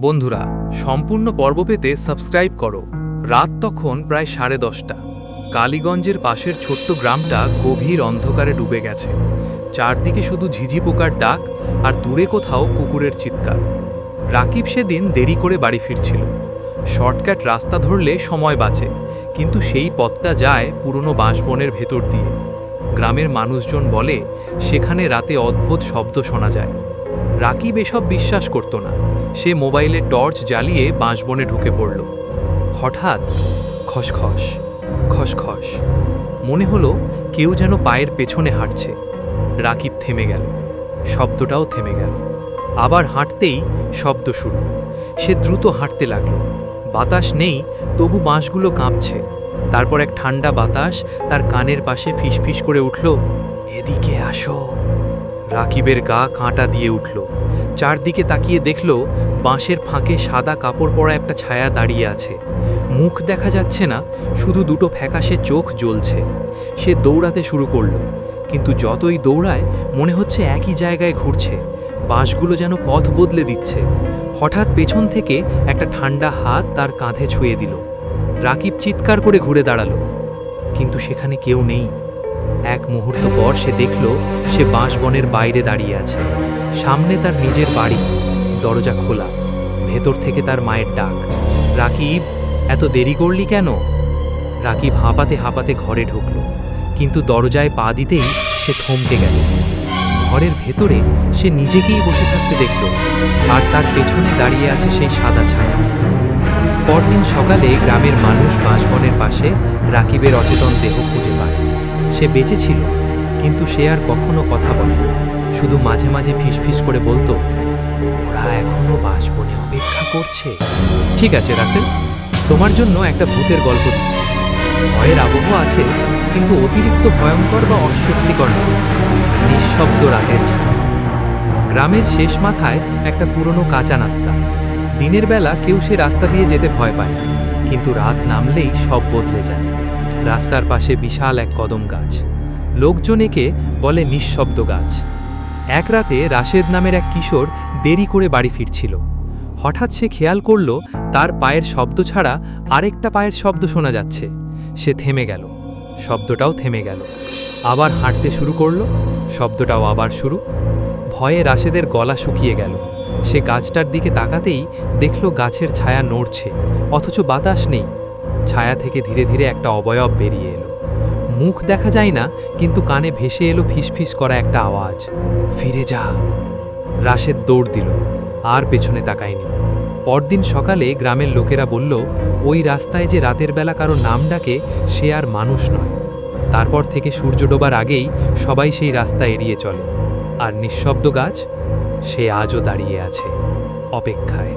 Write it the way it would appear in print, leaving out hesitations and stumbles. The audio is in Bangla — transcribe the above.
বন্ধুরা, সম্পূর্ণ পর্ব পেতে সাবস্ক্রাইব করো। রাত তখন প্রায় 10:30। কালীগঞ্জের পাশের ছোট্ট গ্রামটা গভীর অন্ধকারে ডুবে গেছে। চারদিকে শুধু ঝিঝি পোকার ডাক আর দূরে কোথাও কুকুরের চিৎকার। রাকিব সেদিন দেরি করে বাড়ি ফিরছিল। শর্টকাট রাস্তা ধরলে সময় বাঁচে, কিন্তু সেই পথটা যায় পুরনো বাঁশবনের ভেতর দিয়ে। গ্রামের মানুষজন বলে সেখানে রাতে অদ্ভুত শব্দ শোনা যায়। রাকিব এসব বিশ্বাস করত না। সে মোবাইলে টর্চ জ্বালিয়ে বাঁশবনে ঢুকে পড়ল। হঠাৎ খসখস খসখস মনে হলো কেউ যেন পায়ের পেছনে হাঁটছে। রাকিব থেমে গেল, শব্দটাও থেমে গেল। আবার হাঁটতেই শব্দ শুরু। সে দ্রুত হাঁটতে লাগল। বাতাস নেই, তবু বাঁশগুলো কাঁপছে। তারপর এক ঠান্ডা বাতাস তার কানের পাশে ফিসফিস করে উঠল, এদিকে আসো। রাকিবের গা কাঁটা দিয়ে উঠল। চারদিকে তাকিয়ে দেখল বাঁশের ফাঁকে সাদা কাপড় পরা একটা ছায়া দাঁড়িয়ে আছে। মুখ দেখা যাচ্ছে না, শুধু দুটো ফ্যাকাশে চোখ জ্বলছে। সে দৌড়াতে শুরু করল, কিন্তু যতই দৌড়ায় মনে হচ্ছে একই জায়গায় ঘুরছে। বাঁশগুলো যেন পথ বদলে দিচ্ছে। হঠাৎ পেছন থেকে একটা ঠান্ডা হাত তার কাঁধে ছুঁয়ে দিল। রাকিব চিৎকার করে ঘুরে দাঁড়ালো, কিন্তু সেখানে কেউ নেই। এক মুহূর্ত পর সে দেখল সে বাঁশবনের বাইরে দাঁড়িয়ে আছে। সামনে তার নিজের বাড়ি, দরজা খোলা। ভেতর থেকে তার মায়ের ডাক, রাকিব, এত দেরি করলি কেন? রাকিব হাঁপাতে হাঁপাতে ঘরে ঢুকল, কিন্তু দরজায় পা দিতেই সে থমকে গেল। ঘরের ভেতরে সে নিজেকেই বসে থাকতে দেখল, আর তার পেছনে দাঁড়িয়ে আছে সেই সাদা ছায়া। পরদিন সকালে গ্রামের মানুষ বাঁশবনের পাশে রাকিবের অচেতন দেহ খুঁজে পায়। সে বেঁচে ছিল, কিন্তু সে আর কখনো কথা বলেনি। শুধু মাঝে মাঝে ফিসফিস করে বলতো, ওরা এখনো বাঁশবনে অপেক্ষা করছে। ঠিক আছে রাসেল, তোমার জন্য একটা ভূতের গল্প দিচ্ছি। ভয়ের আবহ আছে, কিন্তু অতিরিক্ত ভয়ঙ্কর বা অস্বস্তিকর নয়। নিঃশব্দ রাতের ছায়া। গ্রামের শেষ মাথায় একটা পুরনো কাঁচা রাস্তা। দিনের বেলা কেউ সে রাস্তা দিয়ে যেতে ভয় পায়, কিন্তু রাত নামলেই সব বদলে যায়। রাস্তার পাশে বিশাল এক কদম গাছ। লোকজন একে বলে নিঃশব্দ গাছ। এক রাতে রাশেদ নামের এক কিশোর দেরি করে বাড়ি ফিরছিল। হঠাৎ সে খেয়াল করল তার পায়ের শব্দ ছাড়া আরেকটা পায়ের শব্দ শোনা যাচ্ছে। সে থেমে গেল, শব্দটাও থেমে গেল। আবার হাঁটতে শুরু করল, শব্দটাও আবার শুরু। ভয়ে রাশেদের গলা শুকিয়ে গেল। সে গাছটার দিকে তাকাতেই দেখল গাছের ছায়া নড়ছে, অথচ বাতাস নেই। ছায়া থেকে ধীরে ধীরে একটা অবয়ব বেরিয়ে এলো। মুখ দেখা যায় না, কিন্তু কানে ভেসে এলো ফিসফিস করা একটা আওয়াজ, ফিরে যা। রাশেদ দৌড় দিল, আর পেছনে তাকায়নি। পরদিন সকালে গ্রামের লোকেরা বলল, ওই রাস্তায় যে রাতের বেলা কারো নাম ডাকে সে আর মানুষ নয়। তারপর থেকে সূর্য ডোবার আগেই সবাই সেই রাস্তা এড়িয়ে চলে। আর নিঃশব্দ গাছ, সে আজও দাঁড়িয়ে আছে অপেক্ষায়।